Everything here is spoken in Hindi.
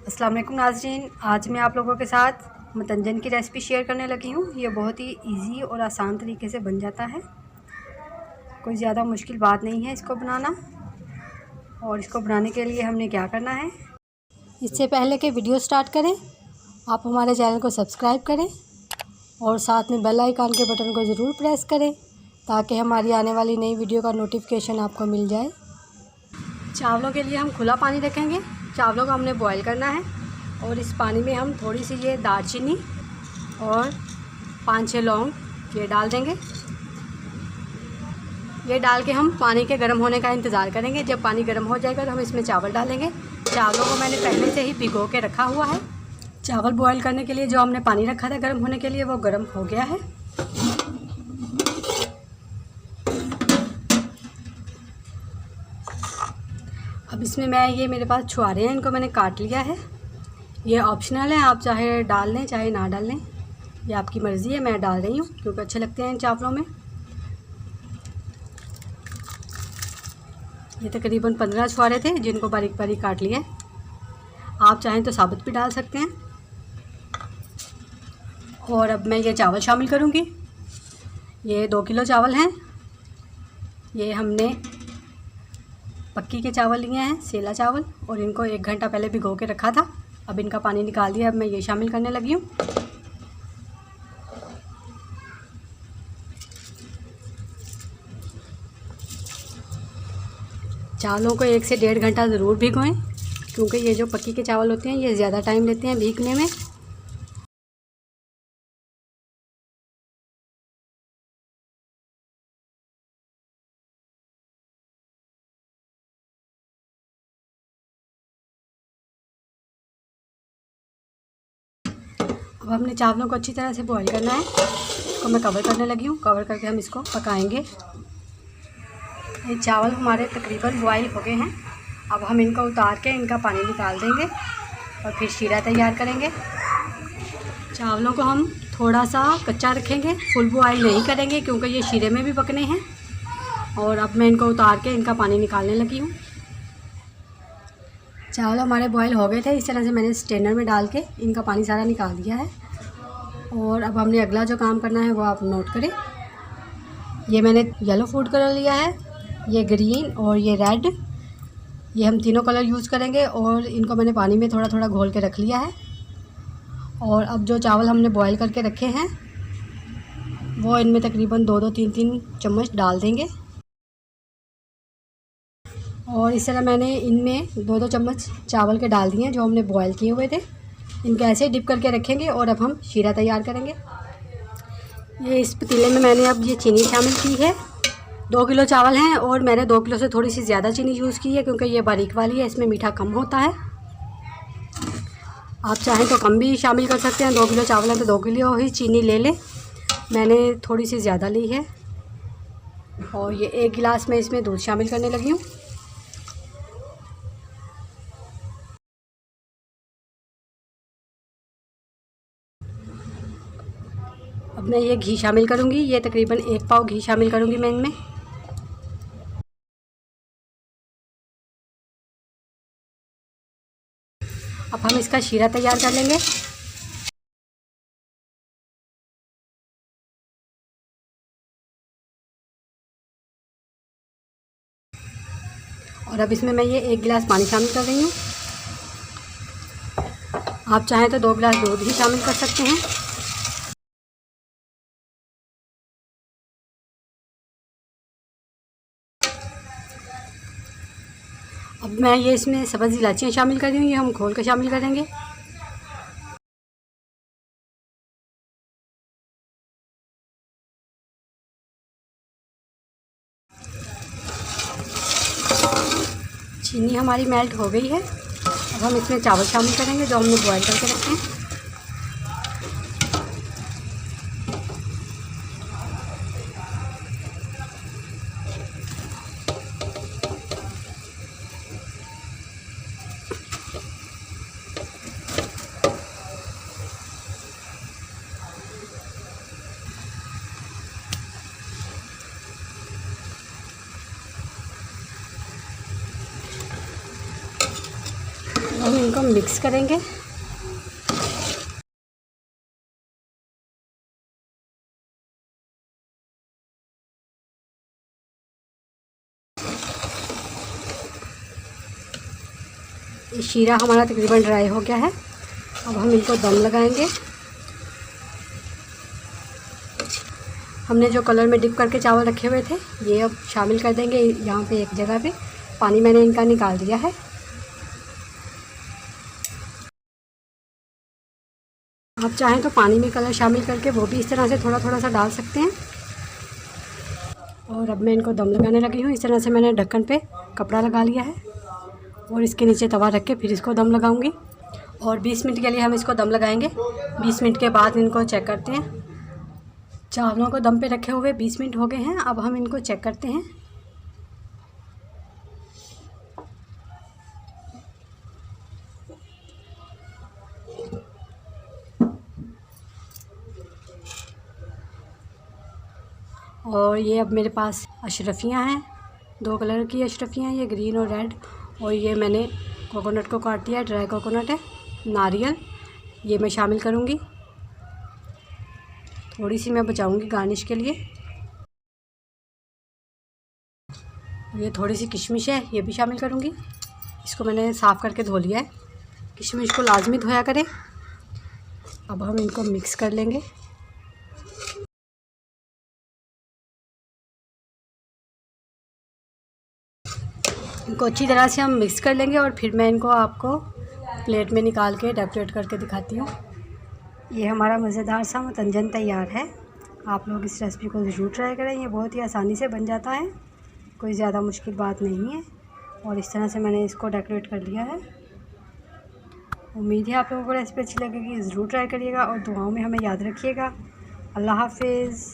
अस्सलाम वालेकुम नाज़रीन, आज मैं आप लोगों के साथ मतंजन की रेसिपी शेयर करने लगी हूँ। ये बहुत ही इजी और आसान तरीके से बन जाता है। कोई ज़्यादा मुश्किल बात नहीं है इसको बनाना। और इसको बनाने के लिए हमने क्या करना है, इससे पहले कि वीडियो स्टार्ट करें आप हमारे चैनल को सब्सक्राइब करें और साथ में बेल आइकन के बटन को ज़रूर प्रेस करें ताकि हमारी आने वाली नई वीडियो का नोटिफिकेशन आपको मिल जाए। चावलों के लिए हम खुला पानी रखेंगे। चावलों को हमने बॉईल करना है और इस पानी में हम थोड़ी सी ये दालचीनी और 5-6 लौंग ये डाल देंगे। ये डाल के हम पानी के गर्म होने का इंतज़ार करेंगे। जब पानी गर्म हो जाएगा तो हम इसमें चावल डालेंगे। चावलों को मैंने पहले से ही भिगो के रखा हुआ है। चावल बॉईल करने के लिए जो हमने पानी रखा था गर्म होने के लिए, वो गर्म हो गया है। अब इसमें ये मेरे पास छुहारे हैं, इनको मैंने काट लिया है। ये ऑप्शनल है, आप चाहे डाल लें चाहे ना डाल लें, ये आपकी मर्ज़ी है। मैं डाल रही हूँ क्योंकि अच्छे लगते हैं इन चावलों में। ये तकरीबन 15 छुहारे थे जिनको बारीक बारीक काट लिया है। आप चाहें तो साबुत भी डाल सकते हैं। और अब मैं ये चावल शामिल करूँगी। ये 2 किलो चावल हैं। ये हमने पक्की के चावल लिए हैं, सेला चावल, और इनको 1 घंटा पहले भिगो के रखा था। अब इनका पानी निकाल दिया। अब मैं ये शामिल करने लगी हूँ। चावलों को 1 से 1.5 घंटा ज़रूर भिगोएं क्योंकि ये जो पक्की के चावल होते हैं ये ज़्यादा टाइम लेते हैं भीगने में। अब हमने चावलों को अच्छी तरह से बॉईल करना है। इसको मैं कवर करने लगी हूँ। कवर करके हम इसको पकाएंगे। ये चावल हमारे तकरीबन बॉईल हो गए हैं। अब हम इनको उतार के इनका पानी निकाल देंगे और फिर शीरा तैयार करेंगे। चावलों को हम थोड़ा सा कच्चा रखेंगे, फुल बॉईल नहीं करेंगे क्योंकि ये शीरे में भी पकने हैं। और अब मैं इनको उतार के इनका पानी निकालने लगी हूँ। चावल हमारे बॉईल हो गए थे। इस तरह से मैंने स्ट्रेनर में डाल के इनका पानी सारा निकाल दिया है। और अब हमने अगला जो काम करना है वो आप नोट करें। ये मैंने येलो फूड कलर लिया है, ये ग्रीन और ये रेड, ये हम तीनों कलर यूज़ करेंगे। और इनको मैंने पानी में थोड़ा थोड़ा घोल के रख लिया है। और अब जो चावल हमने बॉईल करके रखे हैं वो इनमें तकरीबन 2-2 3-3 चम्मच डाल देंगे। और इस तरह मैंने इनमें 2-2 चम्मच चावल के डाल दिए हैं जो हमने बॉईल किए हुए थे। इनको ऐसे डिप करके रखेंगे और अब हम शीरा तैयार करेंगे। ये इस पतीले में मैंने अब ये चीनी शामिल की है। 2 किलो चावल हैं और मैंने 2 किलो से थोड़ी सी ज़्यादा चीनी यूज़ की है क्योंकि ये बारीक वाली है, इसमें मीठा कम होता है। आप चाहें तो कम भी शामिल कर सकते हैं। 2 किलो चावल है तो 2 किलो ही चीनी ले लें। मैंने थोड़ी सी ज़्यादा ली है। और ये 1 गिलास में इसमें दूध शामिल करने लगी हूँ। अब मैं ये घी शामिल करूँगी। ये तकरीबन 1 पाव घी शामिल करूँगी मैं इनमें। अब हम इसका शीरा तैयार कर लेंगे। और अब इसमें मैं ये 1 गिलास पानी शामिल कर रही हूँ। आप चाहें तो 2 गिलास दूध ही शामिल कर सकते हैं। अब मैं ये इसमें सब्ज़ इलायचियाँ शामिल कर रही हूँ। ये हम खोल कर शामिल करेंगे। चीनी हमारी मेल्ट हो गई है। अब हम इसमें चावल शामिल करेंगे जो हमने बॉईल करके रखे हैं। हम इनको मिक्स करेंगे। ये शीरा हमारा तकरीबन ड्राई हो गया है। अब हम इनको दम लगाएंगे। हमने जो कलर में डिप करके चावल रखे हुए थे ये अब शामिल कर देंगे यहाँ पे एक जगह पे। पानी मैंने इनका निकाल दिया है। आप चाहें तो पानी में कलर शामिल करके वो भी इस तरह से थोड़ा थोड़ा सा डाल सकते हैं। और अब मैं इनको दम लगाने लगी हूँ। इस तरह से मैंने ढक्कन पे कपड़ा लगा लिया है और इसके नीचे तवा रख के फिर इसको दम लगाऊंगी। और 20 मिनट के लिए हम इसको दम लगाएंगे। 20 मिनट के बाद इनको चेक करते हैं। चावलों को दम पे रखे हुए 20 मिनट हो गए हैं। अब हम इनको चेक करते हैं। और ये अब मेरे पास अशरफियाँ हैं, 2 कलर की अशरफियाँ हैं, ये ग्रीन और रेड। और ये मैंने कोकोनट को काट दिया, ड्राई कोकोनट है। नारियल ये मैं शामिल करूँगी, थोड़ी सी मैं बचाऊँगी गार्निश के लिए। ये थोड़ी सी किशमिश है, ये भी शामिल करूँगी। इसको मैंने साफ़ करके धो लिया है। किशमिश को लाजमी धोया करें। अब हम इनको मिक्स कर लेंगे। इनको अच्छी तरह से हम मिक्स कर लेंगे और फिर मैं इनको आपको प्लेट में निकाल के डेकोरेट करके दिखाती हूँ। ये हमारा मज़ेदार सा मतंजन तैयार है। आप लोग इस रेसिपी को ज़रूर ट्राई करें। ये बहुत ही आसानी से बन जाता है, कोई ज़्यादा मुश्किल बात नहीं है। और इस तरह से मैंने इसको डेकोरेट कर लिया है। उम्मीद है आप लोगों को रेसिपी अच्छी लगेगी। ज़रूर ट्राई करिएगा और दुआओं में हमें याद रखिएगा। अल्लाह हाफ़िज़।